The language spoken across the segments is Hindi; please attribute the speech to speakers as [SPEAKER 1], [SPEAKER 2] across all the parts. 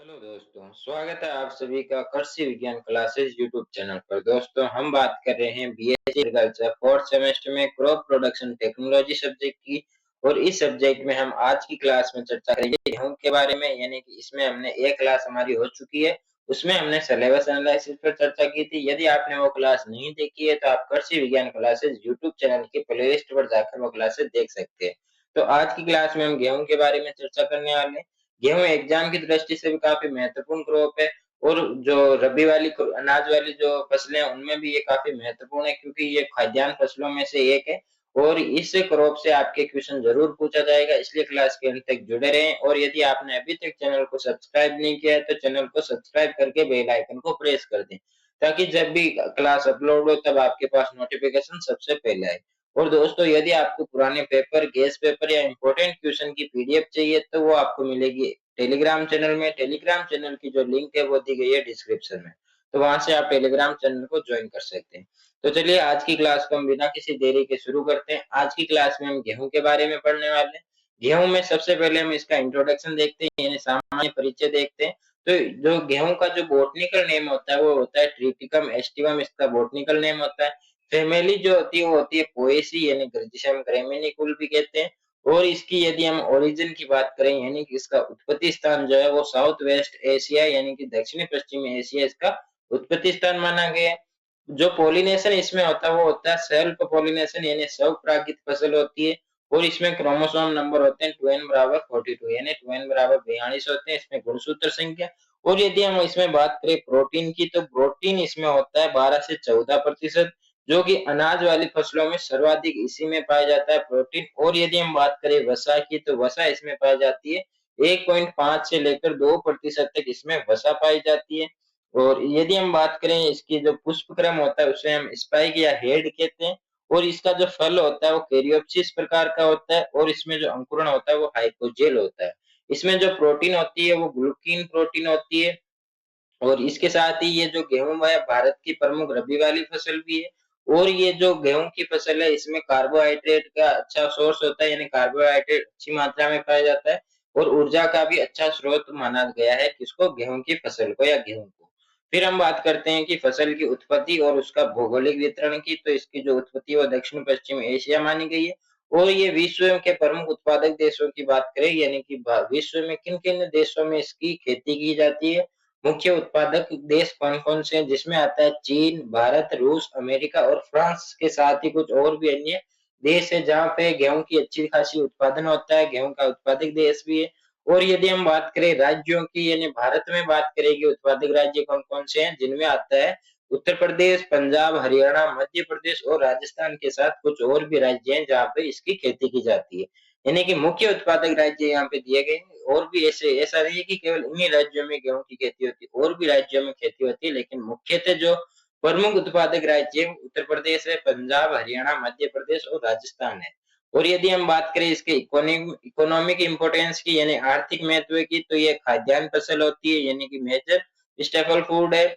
[SPEAKER 1] हेलो दोस्तों, स्वागत है आप सभी का कृषि विज्ञान क्लासेस यूट्यूब चैनल पर। दोस्तों, हम बात कर रहे हैं बीएससी एग्रीकल्चर फोर्थ सेमेस्टर में क्रॉप प्रोडक्शन टेक्नोलॉजी सब्जेक्ट की। और इस सब्जेक्ट में हम आज की क्लास में चर्चा करेंगे गेहूं के बारे में, यानी कि इसमें हमने एक क्लास हमारी हो चुकी है। उसमें हमने सिलेबस एनालिसिस पर चर्चा की थी। यदि आपने वो क्लास नहीं देखी है तो आप कृषि विज्ञान क्लासेस यूट्यूब चैनल की प्लेलिस्ट पर जाकर वो क्लासेस देख सकते हैं। तो आज की क्लास में हम गेहूं के बारे में चर्चा करने वाले हैं। गेहूं एग्जाम की दृष्टि से भी काफी महत्वपूर्ण क्रॉप है। और जो रबी वाली अनाज वाली जो फसलें हैं उनमें भी ये काफी महत्वपूर्ण है, क्योंकि ये खाद्यान्न फसलों में से एक है। और इस क्रॉप से आपके क्वेश्चन जरूर पूछा जाएगा, इसलिए क्लास के अंत तक जुड़े रहें। और यदि आपने अभी तक चैनल को सब्सक्राइब नहीं किया है तो चैनल को सब्सक्राइब करके बेल आइकन को प्रेस कर दें, ताकि जब भी क्लास अपलोड हो तब आपके पास नोटिफिकेशन सबसे पहले आए। और दोस्तों, यदि आपको पुराने पेपर, गेस्ट पेपर या इंपॉर्टेंट क्वेश्चन की पीडीएफ चाहिए तो वो आपको मिलेगी टेलीग्राम चैनल में। टेलीग्राम चैनल की जो लिंक है वो दी गई है डिस्क्रिप्शन में, तो वहां से आप टेलीग्राम चैनल को ज्वाइन कर सकते हैं। तो चलिए आज की क्लास को हम बिना किसी देरी के शुरू करते हैं। आज की क्लास में हम गेहूं के बारे में पढ़ने वाले हैं। गेहूं में सबसे पहले हम इसका इंट्रोडक्शन देखते हैं, यानी सामान्य परिचय देखते हैं। तो जो गेहूं का जो बॉटनिकल नेम होता है वो होता है ट्रिटिकम एस्टिवम, इसका बॉटनिकल नेम होता है। फैमिली जो होती है वो होती है पोएसी, यानी जिसे हम ग्रेमिनिकुल भी कहते हैं। और इसकी यदि हम ओरिजिन की बात करें, यानी कि इसका उत्पत्ति स्थान जो है वो साउथ वेस्ट एशिया, यानी कि दक्षिणी पश्चिमी एशिया इसका उत्पत्ति स्थान माना गया है। जो पोलिनेशन इसमें होता है वो होता है सेल्फ पोलिनेशन, यानी स्व परागित फसल होती है। और इसमें क्रोमोसोम नंबर होते हैं 2n बराबर 42, यानी 2n बराबर 42 होते हैं इसमें गुणसूत्र संख्या। और यदि हम इसमें बात करें प्रोटीन की, तो प्रोटीन इसमें होता है 12 से 14%, जो कि अनाज वाली फसलों में सर्वाधिक इसी में पाया जाता है प्रोटीन। और यदि हम बात करें वसा की, तो वसा इसमें पाई जाती है 1.5 से लेकर 2% तक इसमें वसा पाई जाती है। और यदि हम बात करें इसकी जो पुष्प क्रम होता है उसे हम स्पाइक या हेड कहते हैं। और इसका जो फल होता है वो कैरियोप्सिस प्रकार का होता है। और इसमें जो अंकुरण होता है वो हाइपोजेल होता है। इसमें जो प्रोटीन होती है वो ग्लूकीन प्रोटीन होती है। और इसके साथ ही ये जो गेहूं है भारत की प्रमुख रबी वाली फसल भी है। और ये जो गेहूं की फसल है इसमें कार्बोहाइड्रेट का अच्छा सोर्स होता है, यानी कार्बोहाइड्रेट अच्छी मात्रा में पाया जाता है। और ऊर्जा का भी अच्छा स्रोत माना गया है किसको, गेहूं की फसल को या गेहूं को। फिर हम बात करते हैं कि फसल की उत्पत्ति और उसका भौगोलिक वितरण की। तो इसकी जो उत्पत्ति है वो दक्षिण पश्चिम एशिया मानी गई है। और ये विश्व के प्रमुख उत्पादक देशों की बात करें, यानी कि विश्व में किन किन देशों में इसकी खेती की जाती है। मुख्य उत्पादक देश कौन-कौन से हैं, जिसमें आता है चीन, भारत, रूस, अमेरिका और फ्रांस के साथ ही कुछ और भी अन्य देश है जहाँ पे गेहूं की अच्छी खासी उत्पादन होता है। गेहूं का उत्पादक देश भी है। और यदि हम बात करें राज्यों की, यानी भारत में बात करें कि उत्पादक राज्य कौन-कौन से हैं, जिनमें आता है उत्तर प्रदेश, पंजाब, हरियाणा, मध्य प्रदेश और राजस्थान के साथ कुछ और भी राज्य हैं जहाँ पे इसकी खेती की जाती है। यानी कि मुख्य उत्पादक राज्य यहाँ पे दिए गए हैं। और भी ऐसा नहीं है कि केवल इन्हीं राज्यों में गेहूं की खेती होती है, और भी राज्यों में खेती होती है, लेकिन मुख्यतः जो प्रमुख उत्पादक राज्य है उत्तर प्रदेश है, पंजाब, हरियाणा, मध्य प्रदेश और राजस्थान है। और यदि हम बात करें इसके इकोनॉमिक इंपोर्टेंस की, यानी आर्थिक महत्व की, तो ये खाद्यान्न फसल होती है, यानी कि मेजर स्टेपल फूड है।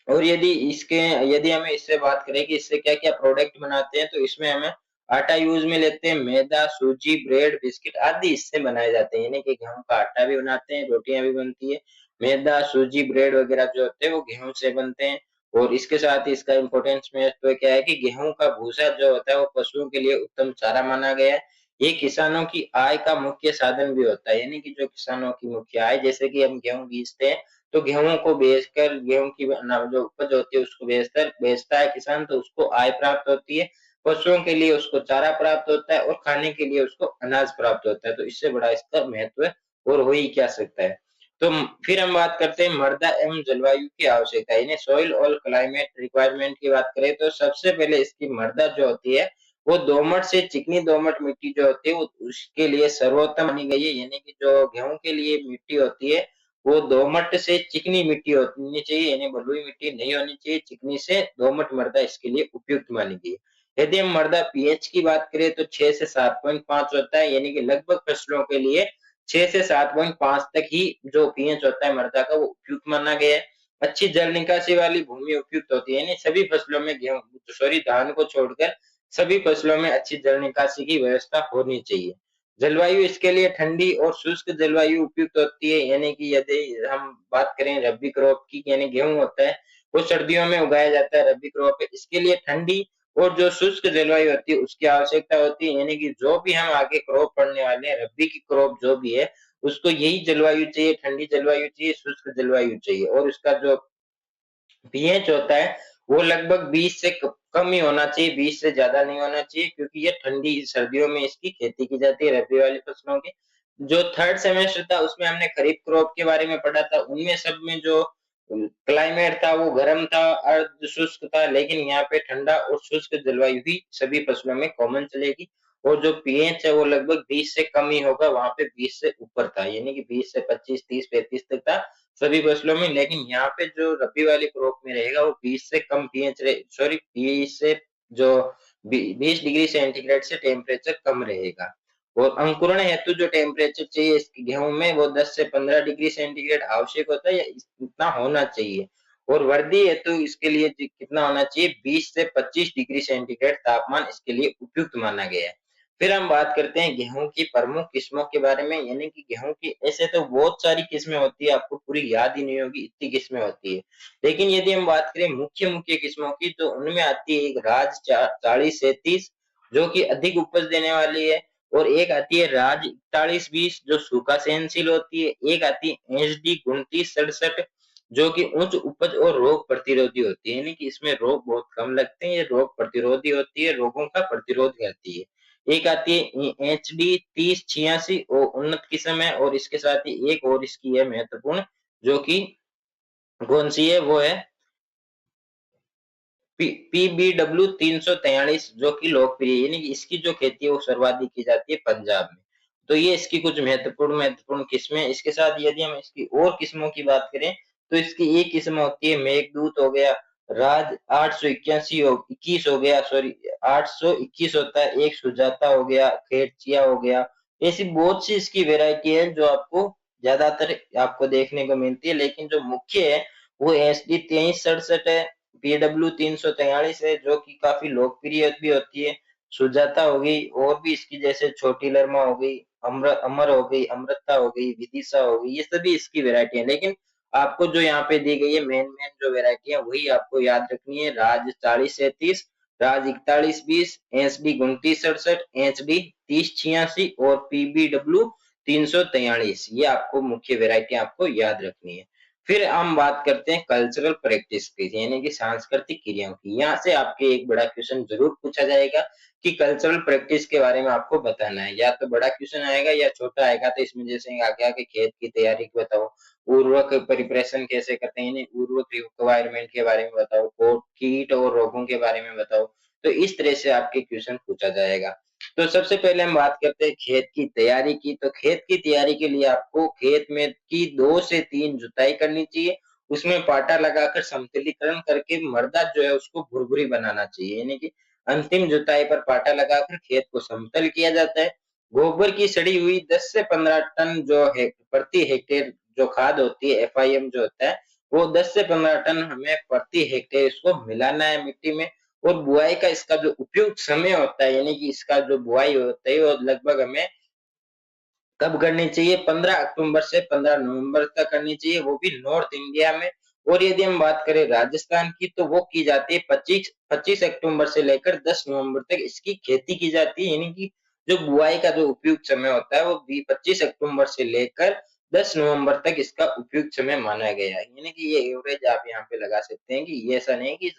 [SPEAKER 1] और यदि हमें इससे बात करें कि इससे क्या-क्या प्रोडक्ट बनाते हैं, तो इसमें हमें आटा यूज़ में लेते हैं, मैदा, सूजी, ब्रेड, बिस्किट आदि इससे बनाए जाते हैं। यानी कि गेहूँ का आटा भी बनाते हैं, रोटियाँ भी बनती है। मैदा, सूजी, ब्रेड वगैरह जो होते हैं वो गेहूँ से बनते हैं। और इसके साथ ही इसका इम्पोर्टेंस महत्व क्या है कि गेहूँ का भूसा जो होता है वो पशुओं के लिए उत्तम चारा माना गया है। ये किसानों की आय का मुख्य साधन भी होता है, यानी कि जो किसानों की मुख्य आय, जैसे कि हम गेहूँ बीजते हैं तो गेहूं को बेचकर, गेहूं की जो उपज होती है उसको बेचकर बेचता है किसान, तो उसको आय प्राप्त होती है। पशुओं के लिए उसको चारा प्राप्त होता है और खाने के लिए उसको अनाज प्राप्त होता है। तो इससे बड़ा इसका महत्व और हो ही क्या सकता है। तो फिर हम बात करते हैं मृदा एवं जलवायु की आवश्यकता, यानी सॉइल और क्लाइमेट रिक्वायरमेंट की बात करें, तो सबसे पहले इसकी मृदा जो होती है वो दोमट से चिकनी दोमट मिट्टी जो होती है वो उसके लिए सर्वोत्तम मानी गई है। यानी कि जो गेहूं के लिए मिट्टी होती है वो दोमट से चिकनी मिट्टी होनी चाहिए, यानी बलुई मिट्टी नहीं होनी चाहिए। चिकनी से दोमट मृदा इसके लिए उपयुक्त मानी गई है। यदि हम मृदा पीएच की बात करें तो 6 से 7.5 होता है, यानी कि लगभग फसलों के लिए 6 से 7.5 तक ही जो पीएच होता है मृदा का वो उपयुक्त माना गया है। अच्छी जल निकासी वाली भूमि उपयुक्त होती है, यानी सभी फसलों में धान को छोड़कर सभी फसलों में अच्छी जल निकासी की व्यवस्था होनी चाहिए। जलवायु इसके लिए ठंडी और शुष्क जलवायु उपयुक्त होती है, यानी कि यदि हम बात करें रबी क्रॉप की, यानी गेहूं होता है वो सर्दियों में उगाया जाता है, रबी क्रॉप है, इसके लिए ठंडी और जो शुष्क जलवायु होती है उसकी आवश्यकता होती है, यानी कि जो भी हम आगे क्रॉप पढ़ने वाले हैं, रबी की क्रॉप जो भी है उसको यही जलवायु चाहिए, ठंडी जलवायु चाहिए, शुष्क जलवायु चाहिए, और उसका जो पीएच होता है वो लगभग 20 से कम ही होना चाहिए, 20 से ज्यादा नहीं होना चाहिए, क्योंकि ये ठंडी सर्दियों में इसकी खेती की जाती है रबी वाली फसलों की। जो थर्ड सेमेस्टर था उसमें हमने खरीफ क्रॉप के बारे में पढ़ा था, उनमें सब में जो क्लाइमेट था वो गर्म था, अर्ध शुष्क था, लेकिन यहाँ पे ठंडा और शुष्क जलवायु ही सभी फसलों में कॉमन चलेगी, और जो पीएच है वो लगभग 20 से कम ही होगा, वहां पे 20 से ऊपर था, यानी कि 20 से 25, 30, 35 तक था सभी फसलों में, लेकिन यहाँ पे जो रबी वाली क्रॉप में रहेगा वो 20 से कम पीएच सॉरी 20 से जो 20 डिग्री सेंटीग्रेड से टेम्परेचर कम रहेगा, और अंकुरण हेतु जो टेम्परेचर चाहिए इस गेहूं में वो 10 से 15 डिग्री सेंटीग्रेड आवश्यक होता है, या इतना होना चाहिए, और वृद्धि हेतु इसके लिए कितना होना चाहिए, 20 से 25 डिग्री सेंटीग्रेड तापमान इसके लिए उपयुक्त माना गया है। फिर हम बात करते हैं गेहूं की प्रमुख किस्मों के बारे में, यानी कि गेहूं की ऐसे तो बहुत सारी किस्में होती है, आपको पूरी याद ही नहीं होगी इतनी किस्में होती है, लेकिन यदि हम बात करें मुख्य मुख्य किस्मों की तो उनमें आती है एक राज 40-37 जो कि अधिक उपज देने वाली है, और एक आती है राज 41-20 जो सूखा सहनशील होती है, एक आती है एचडी 29-67 जो कि उच्च उपज और रोग प्रतिरोधी होती है, यानी कि इसमें रोग बहुत कम लगते हैं, ये रोग प्रतिरोधी होती है, रोगों का प्रतिरोध करती है। एक आती है एचडी 30-86 और उन्नत किस्म है, और इसके साथ ही एक और इसकी है महत्वपूर्ण जो कि कौन सी है वो है पीबीडब्ल्यू 343 जो कि लोकप्रिय है, यानी कि इसकी जो खेती है वो सर्वाधिक की जाती है पंजाब में। तो ये इसकी कुछ महत्वपूर्ण किस्में, इसके साथ यदि हम इसकी और किस्मों की बात करें तो इसकी एक किस्म होती है मेघदूत हो गया, राज 881 हो 21 हो गया, सॉरी 821 होता है, एक सुजाता हो गया, खेतचिया हो गया, ऐसी बहुत सी इसकी वेरायटी है जो आपको ज्यादातर आपको देखने को मिलती है, लेकिन जो मुख्य है वो एसडी 2367 है, पीडब्ल्यू 343 है जो कि काफी लोकप्रिय भी होती है, सुजाता हो गई, और भी इसकी जैसे छोटी लरमा हो गई, अमर हो गई, अमृता हो गई, विदिशा हो गई, ये सभी इसकी वेरायटी है, लेकिन आपको जो यहाँ पे दी गई है मेन मेन जो वेरायटी है वही आपको याद रखनी है, राज 40-37, राज 41-20, एचडी 29-67, एचडी 30-86 और पीबीडब्ल्यू 343, ये आपको मुख्य वेरायटी आपको याद रखनी है। फिर हम बात करते हैं कल्चरल प्रैक्टिस की, यानी कि सांस्कृतिक क्रियाओं की, यहाँ से आपके एक बड़ा क्वेश्चन जरूर पूछा जाएगा कि कल्चरल प्रैक्टिस के बारे में आपको बताना है, या तो बड़ा क्वेश्चन आएगा या छोटा आएगा, तो इसमें जैसे आगे आगे खेत की तैयारी बताओ, उर्वरक प्रिपरेशन कैसे करते हैं, उर्वरक रिक्वायरमेंट के बारे में बताओ, कीट और रोगों के बारे में बताओ, तो इस तरह से आपके क्वेश्चन पूछा जाएगा। तो सबसे पहले हम बात करते हैं खेत की तैयारी की, तो खेत की तैयारी के लिए आपको खेत में की 2 से 3 जुताई करनी चाहिए, उसमें पाटा लगाकर समतलीकरण करके मृदा जो है उसको भुरभुरी बनाना चाहिए, यानी कि अंतिम जुताई पर पाटा लगाकर खेत को समतल किया जाता है। गोबर की सड़ी हुई 10 से 15 टन जो है प्रति हेक्टेयर जो खाद होती है, एफआईएम जो होता है वो 10 से 15 टन हमें प्रति हेक्टेयर इसको मिलाना है मिट्टी में, और बुआई का इसका जो उपयुक्त समय होता है, यानी कि इसका जो बुआई होता है वो लगभग हमें कब करनी चाहिए, 15 अक्टूबर से 15 नवंबर तक करनी चाहिए, वो भी नॉर्थ इंडिया में। और यदि हम बात करें राजस्थान की तो वो की जाती है 25 अक्टूबर से लेकर 10 नवंबर तक इसकी खेती की जाती है, यानी कि जो बुआई का जो उपयुक्त समय होता है वो 25 अक्टूबर से लेकर 10 नवंबर तक इसका उपयुक्त समय माना गया है, यानी कि ये एवरेज आप यहाँ पे लगा सकते हैं कि ये ऐसा नहीं कि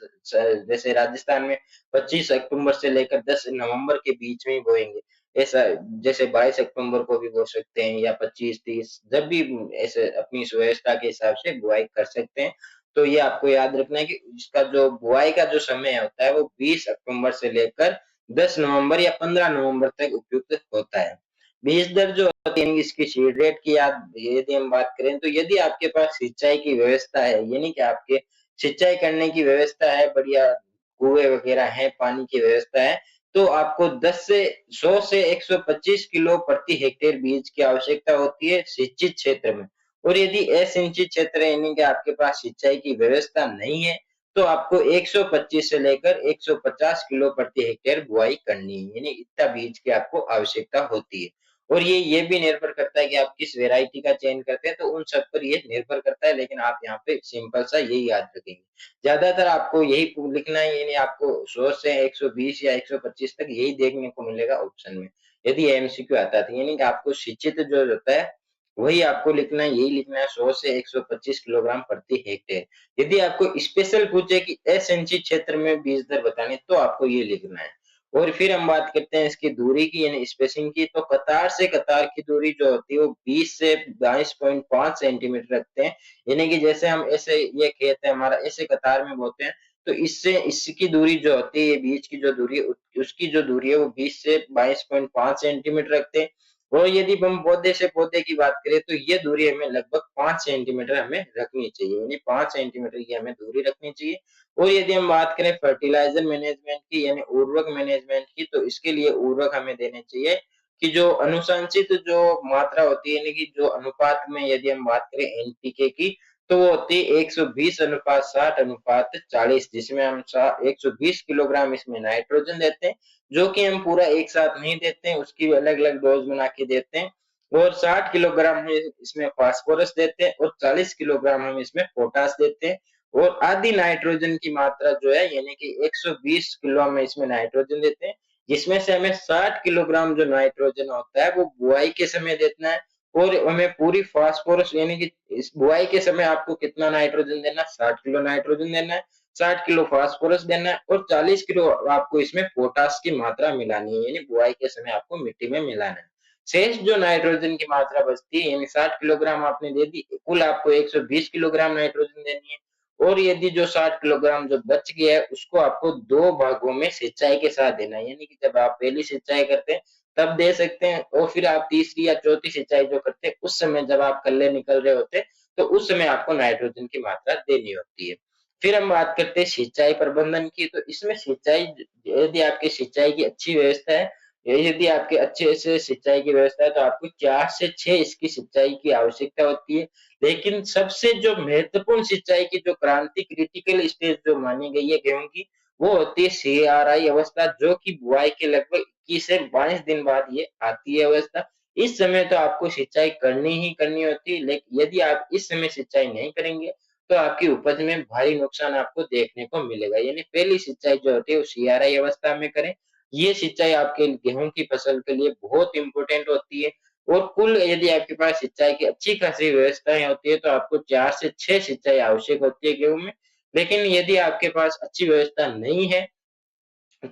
[SPEAKER 1] जैसे राजस्थान में 25 अक्टूबर से लेकर 10 नवंबर के बीच में बोएंगे, ऐसा जैसे 22 अक्टूबर को भी बो सकते हैं या 25-30 जब भी ऐसे अपनी व्यवस्था के हिसाब से बुआई कर सकते हैं। तो ये आपको याद रखना है कि इसका जो बुआई का जो समय होता है वो 20 अक्टूबर से लेकर 10 नवंबर या 15 नवंबर तक उपयुक्त होता है। बीज दर जो होती है इसकी सीड रेट की याद यदि हम बात करें तो यदि आपके पास सिंचाई की व्यवस्था है, यानी कि आपके सिंचाई करने की व्यवस्था है, बढ़िया कुएं वगैरह है, पानी की व्यवस्था है, तो आपको 10 से 100 से 125 किलो प्रति हेक्टेयर बीज की आवश्यकता होती है सिंचित क्षेत्र में, और यदि असिंचित क्षेत्र है यानी कि आपके पास सिंचाई की व्यवस्था नहीं है तो आपको 125 से लेकर 150 किलो प्रति हेक्टेयर बुआई करनी है, यानी इतना बीज की आपको आवश्यकता होती है। और ये भी निर्भर करता है कि आप किस वैरायटी का चयन करते हैं, तो उन सब पर ये निर्भर करता है, लेकिन आप यहाँ पे सिंपल सा यही याद रखेंगे। ज्यादातर आपको यही लिखना है, यानी आपको 100 से 120 या 125 तक यही देखने को मिलेगा ऑप्शन में, यदि एमसीक्यू आता है, यानी कि आपको शिक्षित जो होता है वही आपको लिखना है, यही लिखना है 100 से 125 किलोग्राम प्रति हेक्टेयर। यदि आपको स्पेशल पूछे कि असिंचित क्षेत्र में बीज दर बतानी, तो आपको ये लिखना है। और फिर हम बात करते हैं इसकी दूरी की, यानी स्पेसिंग की, तो कतार से कतार की दूरी जो होती है वो 20 से 22.5 सेंटीमीटर रखते हैं। यानी कि जैसे हम ऐसे, ये खेत है हमारा, ऐसे कतार में बोते हैं, तो इससे इसकी दूरी जो होती है, बीच की जो दूरी है, उसकी जो दूरी है वो 20 से 22.5 सेंटीमीटर रखते हैं। और यदि हम पौधे से पौधे की बात करें, तो ये दूरी हमें लगभग 5 सेंटीमीटर हमें रखनी चाहिए, यानी 5 सेंटीमीटर की हमें दूरी रखनी चाहिए। और यदि हम बात करें फर्टिलाइजर मैनेजमेंट की, यानी उर्वरक मैनेजमेंट की, तो इसके लिए उर्वरक हमें देने चाहिए कि जो अनुशंसित जो मात्रा होती है, यानी कि जो अनुपात में यदि हम बात करें एनपीके की, तो वो होती है 120 अनुपात 60 अनुपात 40, जिसमें हम 120 किलोग्राम इसमें नाइट्रोजन देते हैं, जो कि हम पूरा एक साथ नहीं देते हैं, उसकी अलग अलग डोज बना के देते हैं। और 60 किलोग्राम हम इसमें फास्फोरस देते हैं, और 40 किलोग्राम हम इसमें पोटास देते हैं। और आधी नाइट्रोजन की मात्रा जो है, यानी कि 120 किलो हम इसमें नाइट्रोजन देते हैं, जिसमें से हमें 60 किलोग्राम जो नाइट्रोजन होता है वो बुआई के समय देना है। और हमें पूरी फास्फोरस, यानी कि इस बुआई के समय आपको कितना नाइट्रोजन देना है, 60 किलो नाइट्रोजन देना है, 60 किलो फास्फोरस देना है, और 40 किलो आपको इसमें पोटास की मात्रा मिलानी है, यानी बुआई के समय आपको मिट्टी में मिलाना है। शेष जो नाइट्रोजन की मात्रा बचती है, यानी 60 किलोग्राम आपने दे दी, कुल आपको 120 किलोग्राम नाइट्रोजन देनी है। और यदि जो 60 किलोग्राम जो बच गया है, उसको आपको 2 भागों में सिंचाई के साथ देना है, यानी कि जब आप पहली सिंचाई करते हैं तब दे सकते हैं, और फिर आप तीसरी या चौथी सिंचाई जो करते हैं उस समय जब आप कल्ले निकल रहे होते हैं, तो उस समय आपको नाइट्रोजन की मात्रा देनी होती है। फिर हम बात करते हैं सिंचाई प्रबंधन की, तो इसमें सिंचाई, यदि आपकी सिंचाई की अच्छी व्यवस्था है, यदि आपके अच्छे से सिंचाई की व्यवस्था है, तो आपको 4 से 6 इसकी सिंचाई की आवश्यकता होती है। लेकिन सबसे जो महत्वपूर्ण सिंचाई की जो क्रांति क्रिटिकल स्टेज जो मानी गई है गेहूं की, वो होती है सीआरआई अवस्था, जो कि बुआई के लगभग 21 से 22 दिन बाद ये आती है अवस्था। इस समय तो आपको सिंचाई करनी ही करनी होती है, लेकिन यदि आप इस समय सिंचाई नहीं करेंगे, तो आपकी उपज में भारी नुकसान आपको देखने को मिलेगा। यानी पहली सिंचाई जो होती है वो सीआरआई अवस्था में करें। ये सिंचाई आपके गेहूं की फसल के लिए बहुत इंपॉर्टेंट होती है। और कुल यदि आपके पास सिंचाई की अच्छी खासी व्यवस्थाएं होती है, तो आपको 4 से 6 सिंचाई आवश्यक होती है गेहूं में। लेकिन यदि आपके पास अच्छी व्यवस्था नहीं है,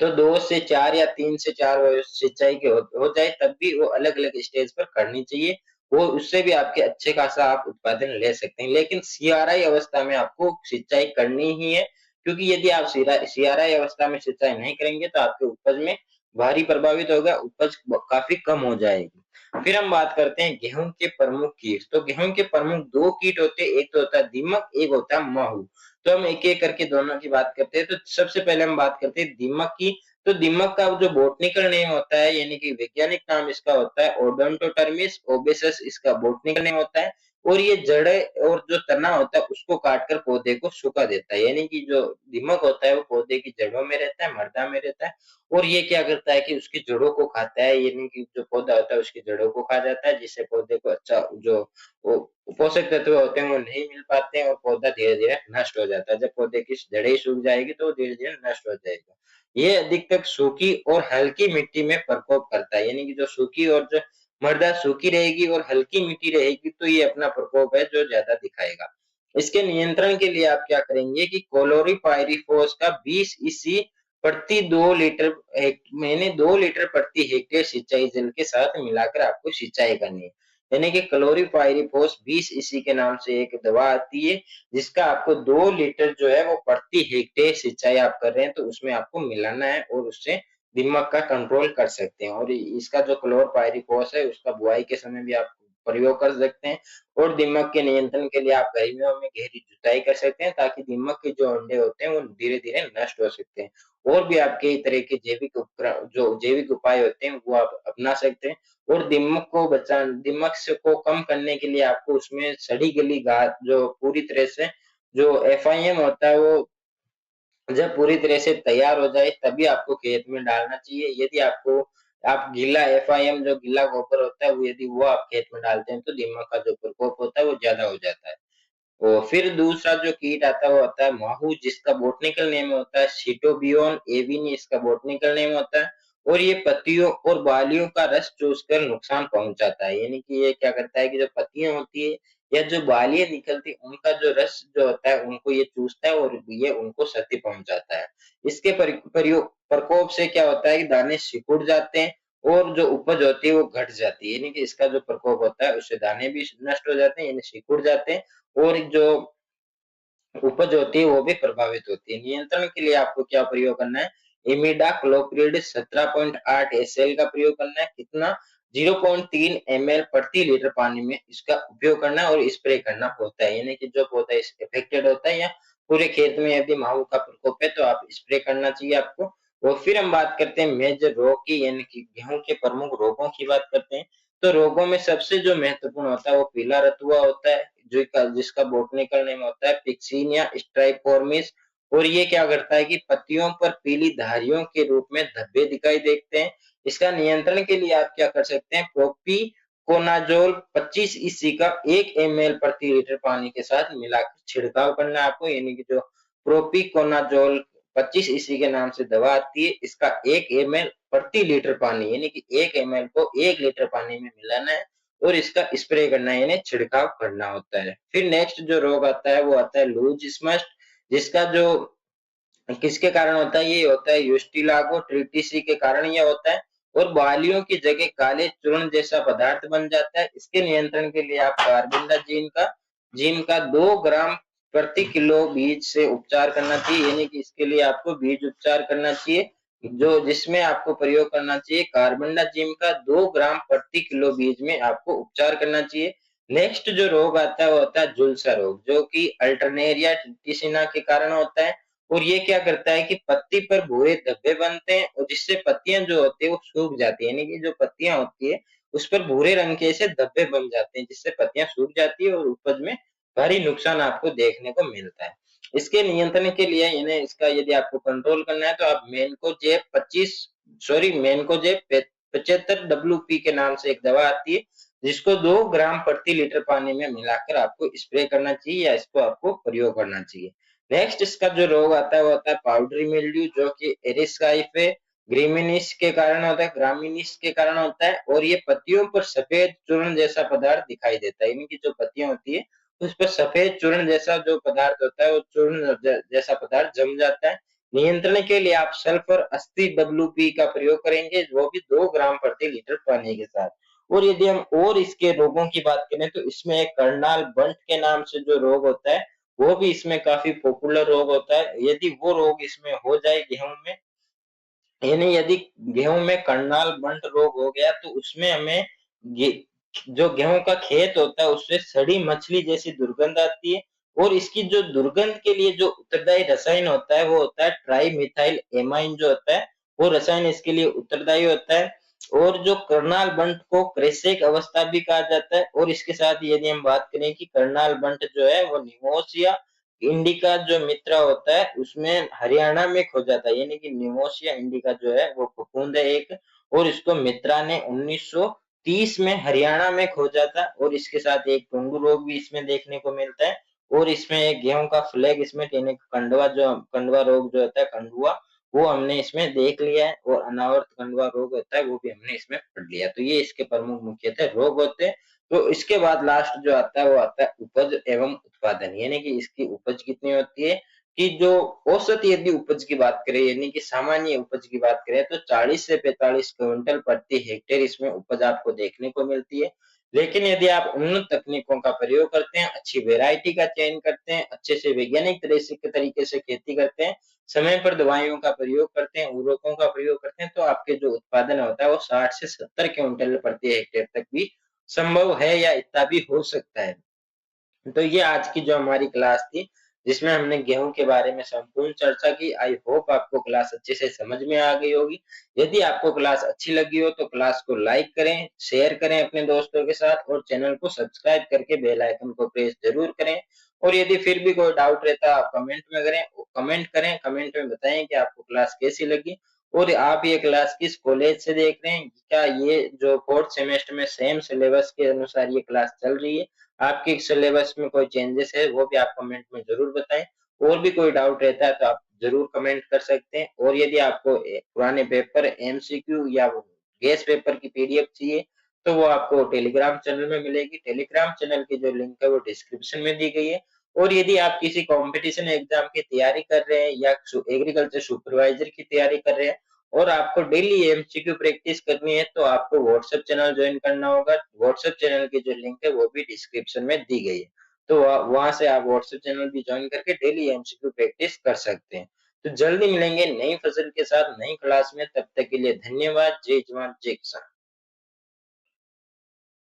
[SPEAKER 1] तो 2 से 4 या 3 से 4 सिंचाई की हो जाए, तब भी वो अलग-अलग स्टेज पर करनी चाहिए। वो उससे भी आपके अच्छे खासा आप उत्पादन ले सकते हैं। लेकिन सीआरआई अवस्था में आपको सिंचाई करनी ही है, क्योंकि यदि आप सीआरआई अवस्था में सिंचाई नहीं करेंगे, तो आपके उपज में भारी प्रभावित होगा, उपज काफ़ी कम हो जाएगी। फिर हम बात करते हैं गेहूँ के प्रमुख कीट। तो गेहूँ के प्रमुख 2 कीट होते हैं, एक तो होता है दीमक, एक होता है माहू। तो हम एक-एक करके दोनों की बात करते हैं। तो सबसे पहले हम बात करते हैं दीमक की। तो दीमक का जो बॉटनिकल नेम होता है, यानी कि वैज्ञानिक नाम इसका होता है ओडोंटोटर्मिस ओबेसस, इसका बॉटनिकल नेम होता है। और ये जड़ें और जो तना होता है उसको काटकर पौधे को सूखा देता है। यानी कि जो दीमक होता है वो पौधे की जड़ों में रहता है, मृदा में रहता है, और ये क्या करता है कि उसकी जड़ों को खाता है, यानी कि जो पौधा होता है उसकी जड़ों को खा जाता है, जिससे पौधे को अच्छा जो वो पोषक तत्व होते हैं वो नहीं मिल पाते हैं, और पौधा धीरे-धीरे नष्ट हो जाता है। जब पौधे की जड़ें सूख जाएगी, तो वो धीरे-धीरे नष्ट हो जाएगा। ये अधिकतर सूखी और हल्की मिट्टी में प्रकोप करता है, यानी कि जो सूखी और जो मृदा सूखी रहेगी और हल्की मिट्टी रहेगी, तो ये अपना प्रकोप है जो ज़्यादा दिखाएगा। इसके नियंत्रण के लिए आप क्या करेंगे कि क्लोरीपाइरीफॉस का 20 ईसी प्रति 2 लीटर मैंने 2 लीटर प्रति हेक्टेयर सिंचाई जल के साथ मिलाकर आपको सिंचाई करनी है। यानी कि क्लोरीपाइरीफॉस 20 ईसी के नाम से एक दवा आती है, जिसका आपको 2 लीटर जो है वो प्रति हेक्टेयर सिंचाई आप कर रहे हैं, तो उसमें आपको मिलाना है, और उससे दीमक का कंट्रोल कर सकते हैं। और इसका जो क्लोरपाइरीफॉस है उसका बुआई के समय भी आप प्रयोग कर सकते हैं। और दीमक के नियंत्रण के लिए आप गर्मियों में गहरी जुताई कर सकते हैं, ताकि दीमक के जो अंडे होते हैं वो धीरे-धीरे नष्ट हो सकते हैं। और भी आप कई तरह के जैविक उपाय होते हैं वो आप अपना सकते हैं। और दीमक से को कम करने के लिए आपको उसमें सड़ी गली घास जो पूरी तरह से जो एफआईएम होता है वो जब पूरी तरह से तैयार हो जाए, तभी आपको खेत में डालना चाहिए। यदि आपको आप गीला FIM जो गीला गोबर होता है वो यदि वो आप खेत में डालते हैं तो दीमक का जो प्रकोप होता है वो ज्यादा हो जाता है। और फिर दूसरा जो कीट आता है वो होता है माहू, जिसका बॉटनिकल नेम होता है सिटोबियोन एविनी, इसका बॉटनिकल नेम होता है। और ये पत्तियों और बालियों का रस चूसकर नुकसान पहुंचाता है, यानी कि ये क्या करता है कि जो पत्तियां होती है या जो बालियां निकलती है उनका जो रस जो होता है उनको ये चूसता है और ये उनको क्षति पहुंचाता है। इसके प्रकोप से क्या होता है कि दाने सिकुड़ जाते हैं और जो उपज होती है वो घट जाती है, यानी कि इसका जो प्रकोप होता है उससे दाने भी नष्ट हो जाते हैं, यानी सिकुड़ जाते हैं और जो उपज होती है वो भी प्रभावित होती है। नियंत्रण के लिए आपको क्या प्रयोग करना है, इमिडाक्लोप्रिड 17.8 SL का प्रयोग करना है। कितना, 0.3 ml प्रति लीटर पानी में इसका उपयोग करना है और स्प्रे करना होता है, यानी कि जो पौधा इफेक्टेड होता है या पूरे खेत में यदि माहू का प्रकोप है तो आप स्प्रे करना चाहिए आपको। और फिर हम बात करते हैं मेजर रोग की, यानी कि गेहूं के प्रमुख रोगों की बात करते हैं। तो रोगों में सबसे जो महत्वपूर्ण होता है वो पीला रतुआ होता है, जो जिसका बॉटनिकल नेम होता है पिक्सीनिया स्ट्राइकोर्मिस। और ये क्या करता है कि पत्तियों पर पीली धारियों के रूप में धब्बे दिखाई देते हैं। इसका नियंत्रण के लिए आप क्या कर सकते हैं, प्रोपीकोनाजोल 25 EC का 1 ml प्रति लीटर पानी के साथ मिलाकर छिड़काव करना है आपको, यानी कि जो प्रोपीकोनाजोल 25 EC के नाम से दवा आती है, इसका 1 ml प्रति लीटर पानी, यानी कि 1 ml को 1 लीटर पानी में मिलाना है और इसका स्प्रे करना है, यानी छिड़काव करना होता है। फिर नेक्स्ट जो रोग आता है वो आता है लूज स्मस्ट, जिसका जो किसके कारण होता है, ये होता है यूस्टिलागो ट्रिटिसी के कारण ये होता है और बालियों की जगह काले चूर्ण जैसा पदार्थ बन जाता है। इसके नियंत्रण के लिए आप कार्बेंडाजिम का जिम का 2 ग्राम प्रति किलो बीज से उपचार करना चाहिए, यानी कि इसके लिए आपको बीज उपचार करना चाहिए, जो जिसमें आपको प्रयोग करना चाहिए कार्बेंडाजिम का 2 ग्राम प्रति किलो बीज में आपको उपचार करना चाहिए। नेक्स्ट जो रोग आता है वो होता है झुलसा रोग, जो कि अल्टरनेरिया टिसिना के कारण होता है। और ये क्या करता है कि पत्ती पर भूरे धब्बे बनते हैं और जिससे पत्तियां जो होती है वो सूख जाती है, यानी कि जो पत्तियां होती है उस पर भूरे रंग के ऐसे धब्बे बन जाते हैं जिससे पत्तियां सूख जाती है और उपज में भारी नुकसान आपको देखने को मिलता है। इसके नियंत्रण के लिए इन्हें इसका यदि आपको कंट्रोल करना है तो आप मेनकोजेब 25 सॉरी मेनकोजेब 75 WP के नाम से एक दवा आती है, जिसको 2 ग्राम प्रति लीटर पानी में मिलाकर आपको स्प्रे करना चाहिए या इसको आपको प्रयोग करना चाहिए। नेक्स्ट इसका जो रोग आता है वो होता है पाउडरी मिल्ड्यू, जो कि एरिस्काइफे ग्रामिनीस के कारण होता है, ग्रामिनीस के कारण होता है और ये पत्तियों पर सफेद चूर्ण जैसा पदार्थ दिखाई देता है, इनकी जो पत्तियां होती है उस पर सफेद चूर्ण जैसा जो पदार्थ होता है वो चूर्ण जैसा पदार्थ जम जाता है। नियंत्रण के लिए आप सल्फर 80 WP का प्रयोग करेंगे, वो भी 2 ग्राम प्रति लीटर पानी के साथ। और यदि हम और इसके रोगों की बात करें तो इसमें एक करनाल बंट के नाम से जो रोग होता है वो भी इसमें काफी पॉपुलर रोग होता है। यदि वो रोग इसमें हो जाए गेहूं में, यानी यदि गेहूं में करनाल बंट रोग हो गया तो उसमें हमें गे, जो गेहूं का खेत होता है उससे सड़ी मछली जैसी दुर्गंध आती है। और इसकी जो दुर्गंध के लिए जो उत्तरदायी रसायन होता है वो होता है ट्राई मिथाइल एमाइन, जो होता है वो रसायन इसके लिए उत्तरदायी होता है। और जो करनाल बंट को क्रेसेक अवस्था भी कहा जाता है। और इसके साथ यदि हम बात करें कि करनाल बंट जो है वो निमोसिया इंडिका जो मित्रा होता है उसमें हरियाणा में खोजा था, यानी कि निमोसिया इंडिका जो है वो फफूंद है एक, और इसको मित्रा ने 1930 में हरियाणा में खोजा था। और इसके साथ एक टुंडू रोग भी इसमें देखने को मिलता है और इसमें एक गेहूं का फ्लैग इसमें कंडवा रोग जो होता है कंडुआ, वो हमने इसमें देख लिया है। और अनावर्त कंडवा रोग होता है वो भी हमने इसमें पढ़ लिया। तो ये इसके प्रमुख मुख्यतः रोग होते हैं। तो इसके बाद लास्ट जो आता है वो आता है उपज एवं उत्पादन, यानी कि इसकी उपज कितनी होती है, कि जो औसत यदि उपज की बात करें यानी कि सामान्य उपज की बात करें तो 40 से 45 क्विंटल प्रति हेक्टेयर इसमें उपज आपको देखने को मिलती है। लेकिन यदि आप उन्नत तकनीकों का प्रयोग करते हैं, अच्छी वेराइटी का चयन करते हैं, अच्छे से वैज्ञानिक तरीके से खेती करते हैं, समय पर दवाइयों का प्रयोग करते हैं, उर्वरकों का प्रयोग करते हैं, तो आपके जो उत्पादन होता है वो 60 से 70 क्विंटल प्रति हेक्टेयर तक भी संभव है या इतना भी हो सकता है। तो ये आज की जो हमारी क्लास थी जिसमें हमने गेहूं के बारे में संपूर्ण चर्चा की। आई होप आपको क्लास अच्छे से समझ में आ गई होगी। यदि आपको क्लास अच्छी लगी हो तो क्लास को लाइक करें, शेयर करें अपने दोस्तों के साथ और चैनल को सब्सक्राइब करके बेल आइकन को प्रेस जरूर करें। और यदि फिर भी कोई डाउट रहता है आप कमेंट में बताएं कि आपको क्लास कैसी लगी। और आप ये क्लास किस कॉलेज से देख रहे हैं? क्या ये जो 4th सेमेस्टर में सेम सिलेबस के अनुसार ये क्लास चल रही है? आपके सिलेबस में कोई चेंजेस है, वो भी आप कमेंट में ज़रूर बताएँ। और भी कोई डाउट रहता है तो आप ज़रूर कमेंट कर सकते हैं, और यदि आपको पुराने पेपर एमसीक्यू या गेस पेपर की पीडीएफ चाहिए, तो वो आपको टेलीग्राम चैनल में मिलेगी। टेलीग्राम चैनल की जो लिंक है वो डिस्क्रिप्शन में दी गई है। और यदि आप किसी कॉम्पिटिशन एग्जाम की तैयारी कर रहे हैं या एग्रीकल्चर सुपरवाइजर की तैयारी कर रहे हैं और आपको डेली एमसीक्यू प्रैक्टिस करनी है, तो आपको व्हाट्सएप चैनल ज्वाइन करना होगा। व्हाट्सएप चैनल की जो लिंक है वो भी डिस्क्रिप्शन में दी गई है। तो वहां से आप व्हाट्सएप चैनल भी ज्वाइन करके डेली एमसीक्यू प्रैक्टिस कर सकते हैं। तो जल्दी मिलेंगे नई फसल के साथ नई क्लास में, तब तक के लिए धन्यवाद। जय जवान जय किसान।